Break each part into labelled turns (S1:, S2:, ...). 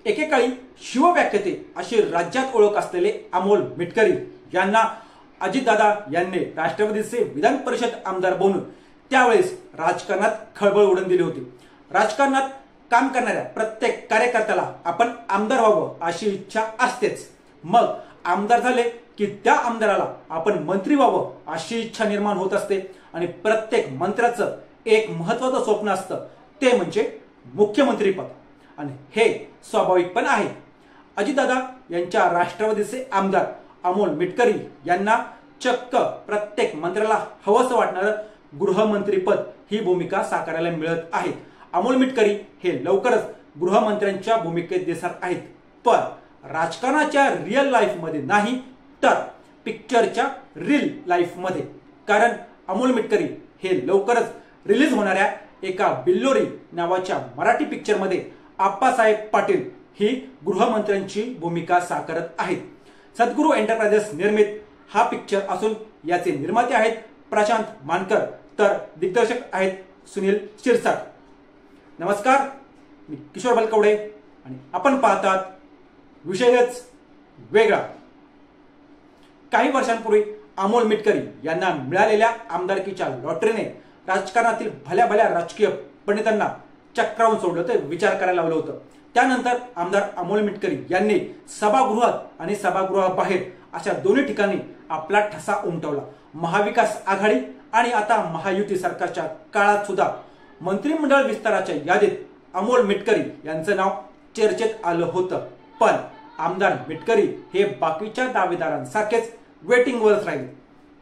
S1: एकेकाळी शिवव्याख्याते अशी राज्यात ओळख असलेले अमोल मिटकरी यांना अजितदादा यांनी राष्ट्रवादीचे विधान परिषद आमदार बनवून त्यावेळेस राजकारणात खळबळ उडवून दिली होती। राजकारणात काम करणाऱ्या प्रत्येक कार्यकर्त्याला आपण आमदार व्हावं अशी इच्छा असतेच। मग आमदार झाले की त्या आमदाराला आपण मंत्री व्हावं अशी इच्छा निर्माण होत असते आणि प्रत्येक मंत्र्याचं एक महत्त्वाचं स्वप्न असतं, ते म्हणजे मुख्यमंत्रीपद। आणि हे स्वाभाविक पण आहे। अजितदादा यांच्या राष्ट्रवादीचे आमदार अमोल मिटकरी यांना चक्क प्रत्येक मंत्र्याला हवंसं वाटणारं गृहमंत्रीपद ही भूमिका साकारायला मिळत आहे। अमोल मिटकरी हे लवकरच गृहमंत्र्यांच्या भूमिकेत दिसणार आहेत, पण राजकारणाच्या रिअल लाईफ मध्ये नाही, तर पिक्चरच्या रील लाईफ मध्ये। कारण अमोल मिटकरी हे लवकरच रिलीज होणाऱ्या एका बिल्लोरी नावाच्या मराठी पिक्चर मध्ये आप्पासाहेब पाटील ही गृहमंत्र्यांची भूमिका साकारत आहेत। सद्गुरू एंटरप्राइजेस निर्मित हा पिक्चर असून याचे निर्माते आहेत प्रशांत मानकर, तर दिग्दर्शक आहेत सुनील शिरसाट। नमस्कार, मी किशोर बलकवडे आणि आपण पाहतात विषयच वेगळा। काही वर्षांपूर्वी अमोल मिटकरी यांना मिळालेल्या आमदारकीच्या लॉटरीने राजकारणातील भल्या भल्या राजकीय पंडितांना चक्रावून सोडलं, तर विचार करायला लावलं होतं। त्यानंतर आमदार अमोल मिटकरी यांनी सभागृहात आणि सभागृहाबाहेर अशा दोन्ही ठिकाणी आपला ठसा उमटवला। महाविकास आघाडी आणि आता महायुती सरकारच्या काळात सुद्धा मंत्रिमंडळ विस्ताराच्या यादीत अमोल मिटकरी यांचं नाव चर्चेत आलं होतं। पण आमदार मिटकरी हे बाकीच्या दावेदारांसारखेच वेटिंगवरच राहिले।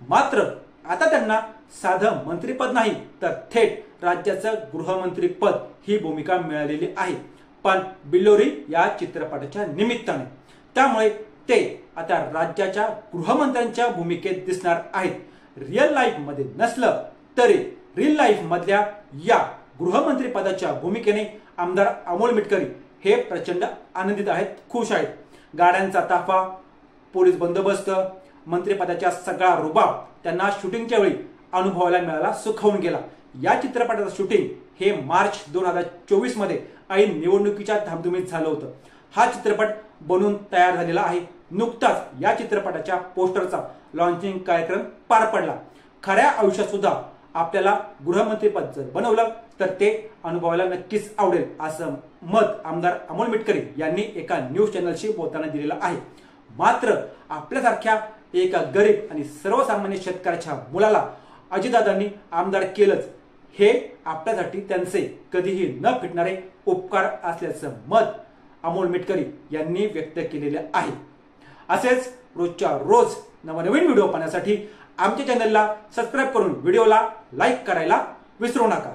S1: मात्र आता त्यांना साधं मंत्रीपद नाही, तर थेट राज्याचं गृहमंत्रीपद ही भूमिका मिळालेली आहे, पण बिल्लोरी या चित्रपटाच्या निमित्ताने। त्यामुळे ते आता राज्याच्या गृहमंत्र्यांच्या भूमिकेत दिसणार आहेत। रिअल लाईफ मध्ये नसलं तरी रिअल लाईफ मधल्या या गृहमंत्री पदाच्या भूमिकेने आमदार अमोल मिटकरी हे प्रचंड आनंदित आहेत, खुश आहेत। गाड्यांचा ताफा, पोलीस बंदोबस्त, मंत्रिपदाच्या सगळा रुबाब त्यांना शूटिंगच्या वेळी अनुभवायला मिळाला, सुखावून गेला। या चित्रपटाचं शूटिंग हे मार्च 2024 मध्ये ऐन निवडणुकीच्या धामधुमीत झालं होतं। हा चित्रपट बनून तयार झालेला आहे। नुकताच या चित्रपटाच्या पोस्टरचा लॉन्चिंग कार्यक्रम पार पडला। खऱ्या आयुष्यात सुद्धा आपल्याला गृहमंत्रीपद जर बनवलं तर ते अनुभवायला नक्कीच आवडेल, असं मत आमदार अमोल मिटकरी यांनी एका न्यूज चॅनलशी बोलताना दिलेलं आहे। मात्र आपल्यासारख्या एका गरीब आणि सर्वसामान्य शेतकऱ्याच्या मुलाला अजितदादांनी आमदार केलंच, हे आपल्यासाठी त्यांचे कधीही न फिटणारे उपकार असल्याचं मत अमोल मिटकरी यांनी व्यक्त केलेले आहे। असेच रोजच्या रोज नवनवीन व्हिडिओ पाहण्यासाठी आमच्या चॅनलला सबस्क्राईब करून व्हिडिओला लाईक करायला विसरू नका।